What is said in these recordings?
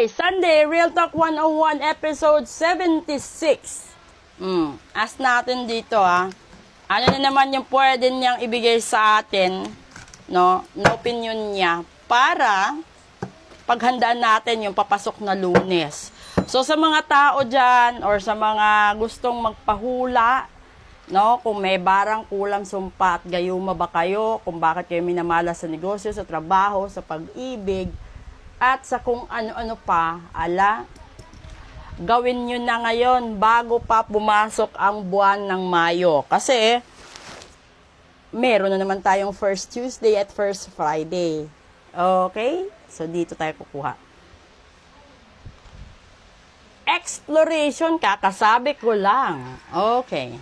Sunday, Real Talk 101, episode 76. Ask natin dito ano na naman yung pwede niyang ibigay sa atin, no, na opinion niya para paghandaan natin yung papasok na Lunes. So sa mga tao dyan or sa mga gustong magpahula, no, kung may barang kulang sumpa at gayuma ba kayo, kung bakit kayo minamala sa negosyo, sa trabaho, sa pag-ibig, at sa kung ano-ano pa, gawin nyo na ngayon bago pa pumasok ang buwan ng Mayo. Kasi, meron na naman tayong first Tuesday at first Friday. Okay? So, dito tayo kukuha. Exploration, kakasabi ko lang. Okay.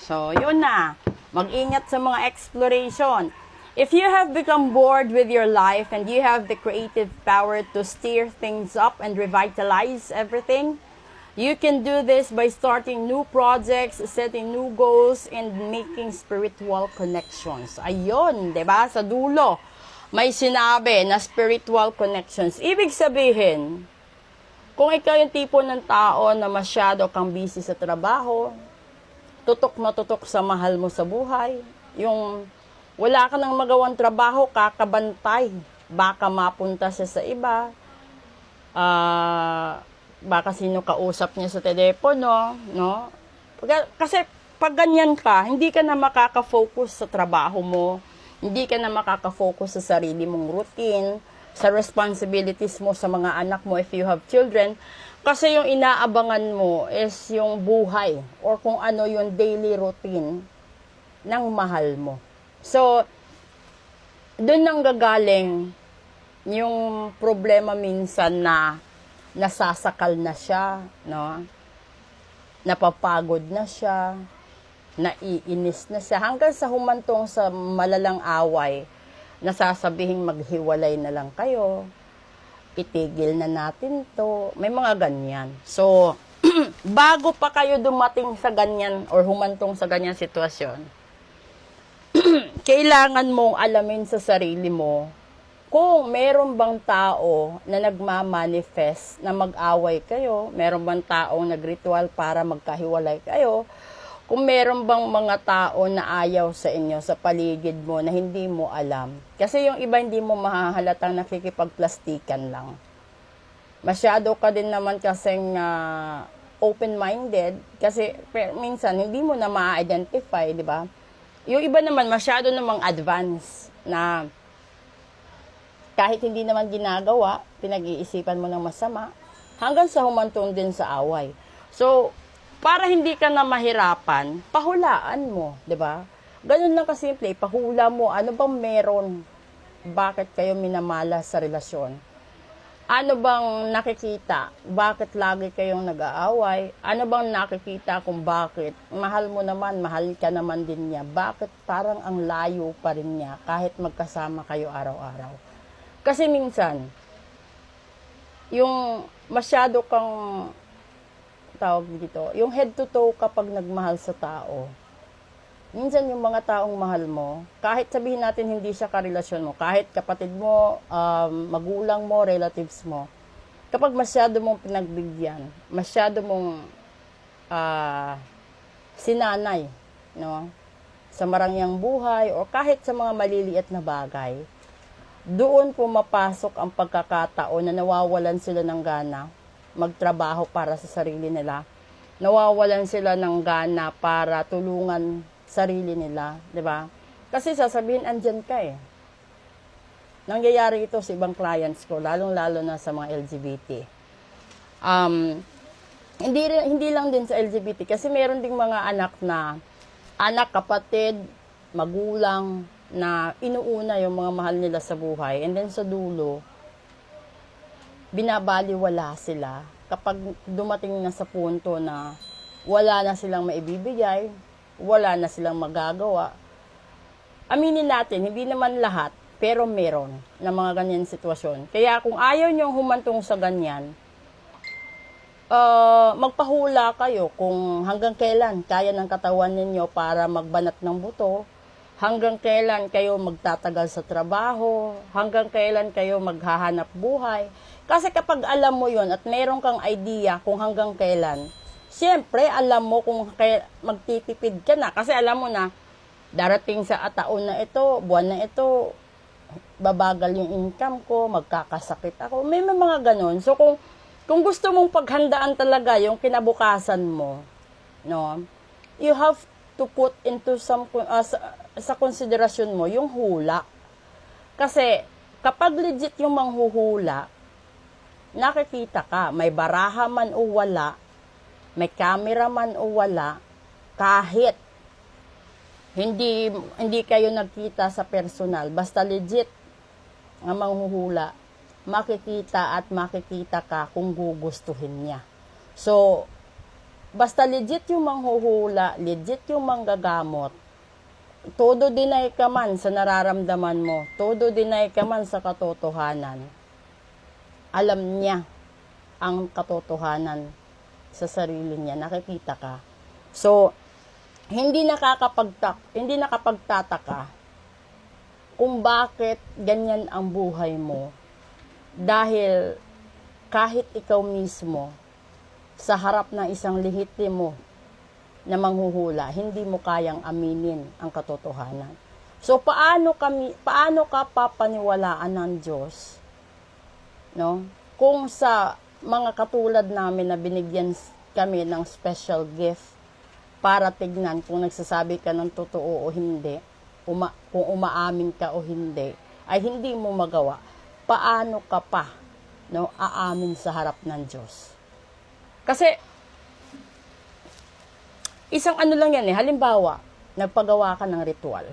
So, yun na. Mag-ingat sa mga exploration. If you have become bored with your life and you have the creative power to steer things up and revitalize everything, you can do this by starting new projects, setting new goals, and making spiritual connections. Ayun, 'di ba? Sa dulo, may sinabi na spiritual connections. Ibig sabihin, kung ikaw yung tipo ng tao na masyado kang busy sa trabaho, tutok na tutok sa mahal mo sa buhay, yung wala ka nang magawang trabaho, kakabantay. Baka mapunta siya sa iba. Baka sino kausap niya sa telepono, no? Kasi pag ganyan ka, hindi ka na makaka-focus sa trabaho mo. Hindi ka na makaka-focus sa sarili mong routine, sa responsibilities mo sa mga anak mo if you have children. Kasi yung inaabangan mo is yung buhay or kung ano yung daily routine ng mahal mo. So, doon nang gagaling yung problema minsan na nasasakal na siya, no? Napapagod na siya, naiinis na siya, hanggang sa humantong sa malalang away, nasasabihing maghiwalay na lang kayo, itigil na natin to, may mga ganyan. So, bago pa kayo dumating sa ganyan or humantong sa ganyan sitwasyon, kailangan mong alamin sa sarili mo kung meron bang tao na nagmamanifest na mag-away kayo, meron bang taong nagritual para magkahiwalay kayo, kung meron bang mga tao na ayaw sa inyo sa paligid mo na hindi mo alam. Kasi yung iba hindi mo mahahalatang nakikipagplastikan lang. Masyado ka din naman kasing open-minded kasi minsan hindi mo na ma-identify, di ba? Yung iba naman, masyado namang advance na kahit hindi naman ginagawa, pinag-iisipan mo ng masama, hanggang sa humantong din sa away. So, para hindi ka na mahirapan, pahulaan mo, di ba? Ganun lang kasimple, pahula mo, ano bang meron? Bakit kayo minamala sa relasyon? Ano bang nakikita? Bakit lagi kayong nag-aaway? Ano bang nakikita kung bakit? Mahal mo naman, mahal ka naman din niya. Bakit parang ang layo pa rin niya kahit magkasama kayo araw-araw? Kasi minsan, yung masyado kang tawag dito, yung head to toe kapag nagmahal sa tao, minsan yung mga taong mahal mo, kahit sabihin natin hindi siya karelasyon mo, kahit kapatid mo, magulang mo, relatives mo, kapag masyado mong pinagbigyan, masyado mong sinanay, no, sa marangyang buhay, o kahit sa mga maliliit na bagay, doon pumapasok ang pagkakataon na nawawalan sila ng gana magtrabaho para sa sarili nila, nawawalan sila ng gana para tulungan sarili nila, 'di ba? Kasi sasabihin andyan ka eh. Nangyayari ito sa ibang clients ko, lalong-lalo na sa mga LGBT. Hindi lang din sa LGBT kasi meron ding mga anak, kapatid, magulang na inuuna yung mga mahal nila sa buhay, and then sa dulo binabaliwala sila kapag dumating na sa punto na wala na silang maibibigay, wala na silang magagawa. Aminin natin, hindi naman lahat, pero meron na mga ganyan sitwasyon. Kaya kung ayaw nyong humantong sa ganyan, magpahula kayo kung hanggang kailan kaya ng katawan ninyo para magbanat ng buto, hanggang kailan kayo magtatagal sa trabaho, hanggang kailan kayo maghahanap buhay. Kasi kapag alam mo yon at meron kang idea kung hanggang kailan, siyempre, alam mo kung magtitipid ka na. Kasi alam mo na, darating sa taon na ito, buwan na ito, babagal yung income ko, magkakasakit ako. May mga ganon. So, kung gusto mong paghandaan talaga yung kinabukasan mo, no, you have to put into sa konsiderasyon mo yung hula. Kasi, kapag legit yung manghuhula, nakikita ka, may baraha man o wala, may camera man o wala, kahit hindi kayo nagkita sa personal, basta legit ang manghuhula, makikita ka kung gugustuhin niya. So, basta legit yung manghuhula, legit yung manggagamot, todo deny ka man sa nararamdaman mo, todo deny ka man sa katotohanan, alam niya ang katotohanan sa sarili niya, nakikita ka. So, hindi nakapagtataka kung bakit ganyan ang buhay mo. Dahil kahit ikaw mismo, sa harap ng isang lehitimo na manghuhula, hindi mo kayang aminin ang katotohanan. So, paano ka papaniwalaan ng Diyos? No? Kung sa mga katulad namin na binigyan kami ng special gift para tignan kung nagsasabi ka ng totoo o hindi, kung umaamin ka o hindi, ay hindi mo magawa, paano ka pa, no, aamin sa harap ng Diyos? Kasi, isang ano lang yan halimbawa, nagpagawa ka ng ritual.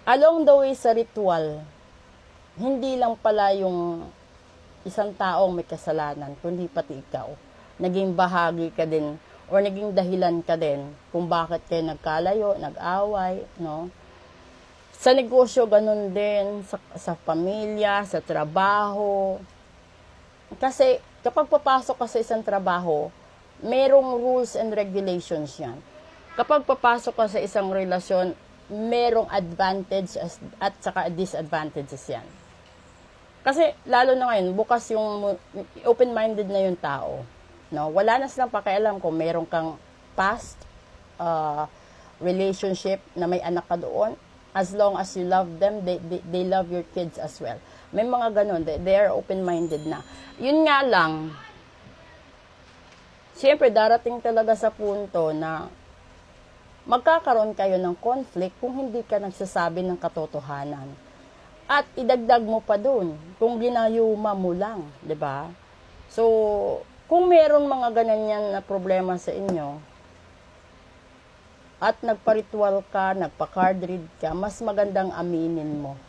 Along the way sa ritual, hindi lang pala yung isang taong may kasalanan, kundi pati ikaw. Naging bahagi ka din, or naging dahilan ka din kung bakit kayo nagkalayo, nag-away, no? Sa negosyo, ganun din, sa pamilya, sa trabaho. Kasi, kapag papasok ka sa isang trabaho, merong rules and regulations yan. Kapag papasok ka sa isang relasyon, merong advantage at saka disadvantages yan. Kasi, lalo na ngayon, bukas yung open-minded na yung tao. No, wala na silang pakialam kung meron kang past relationship na may anak ka doon. As long as you love them, they love your kids as well. May mga ganun, they are open-minded na. Yun nga lang, siyempre darating talaga sa punto na magkakaroon kayo ng conflict kung hindi ka nagsasabi ng katotohanan. At idagdag mo pa dun, kung ginayuma mo lang, 'di ba? So, kung meron mga ganyan na problema sa inyo, at nagpa-ritual ka, nagpa-card read ka, mas magandang aminin mo.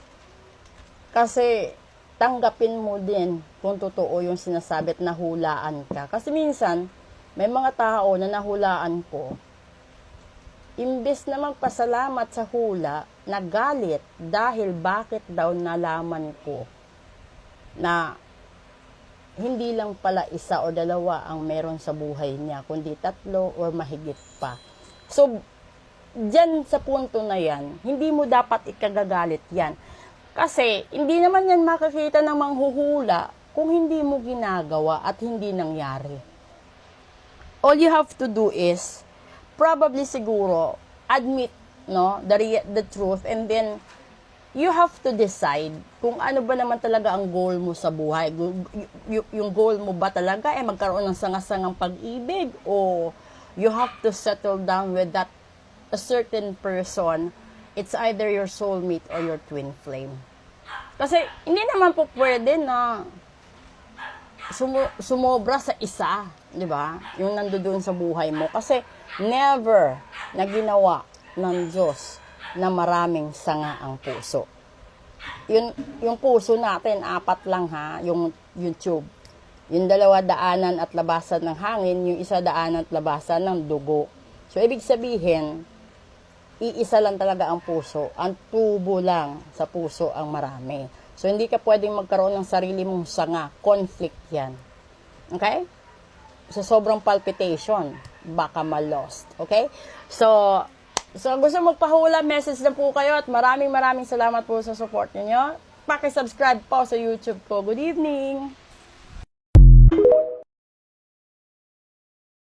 Kasi, tanggapin mo din kung totoo yung sinasabi at nahulaan ka. Kasi minsan, may mga tao na nahulaan ko, imbes na magpasalamat sa hula, nagalit dahil bakit daw nalaman ko na hindi lang pala isa o dalawa ang meron sa buhay niya, kundi 3 or mahigit pa. So, dyan sa punto na yan, hindi mo dapat ikagagalit yan. Kasi, hindi naman yan makakita ng manghuhula kung hindi mo ginagawa at hindi nangyari. All you have to do is, probably siguro, admit, no, the truth, and then, you have to decide kung ano ba naman talaga ang goal mo sa buhay. Yung goal mo ba talaga ay magkaroon ng sangasangang pag-ibig, o you have to settle down with that a certain person. It's either your soulmate or your twin flame. Kasi hindi naman po pwede na sumobra sa isa, di ba? Yung nandoon sa buhay mo. Kasi never na ginawa ng Diyos na maraming sanga ang puso. Yung puso natin, 4 lang ha, yung YouTube. Yung 2 daanan at labasan ng hangin, yung 1 daanan at labasan ng dugo. So, ibig sabihin, iisa lang talaga ang puso. Ang tubo lang sa puso ang marami. So, hindi ka pwedeng magkaroon ng sarili mong sanga. Conflict yan. Okay? So, sobrang palpitation, baka ma-lost. Okay? So, gusto magpahula, message na po kayo at maraming salamat po sa support ninyo. pakisubscribe po sa YouTube ko. Good evening!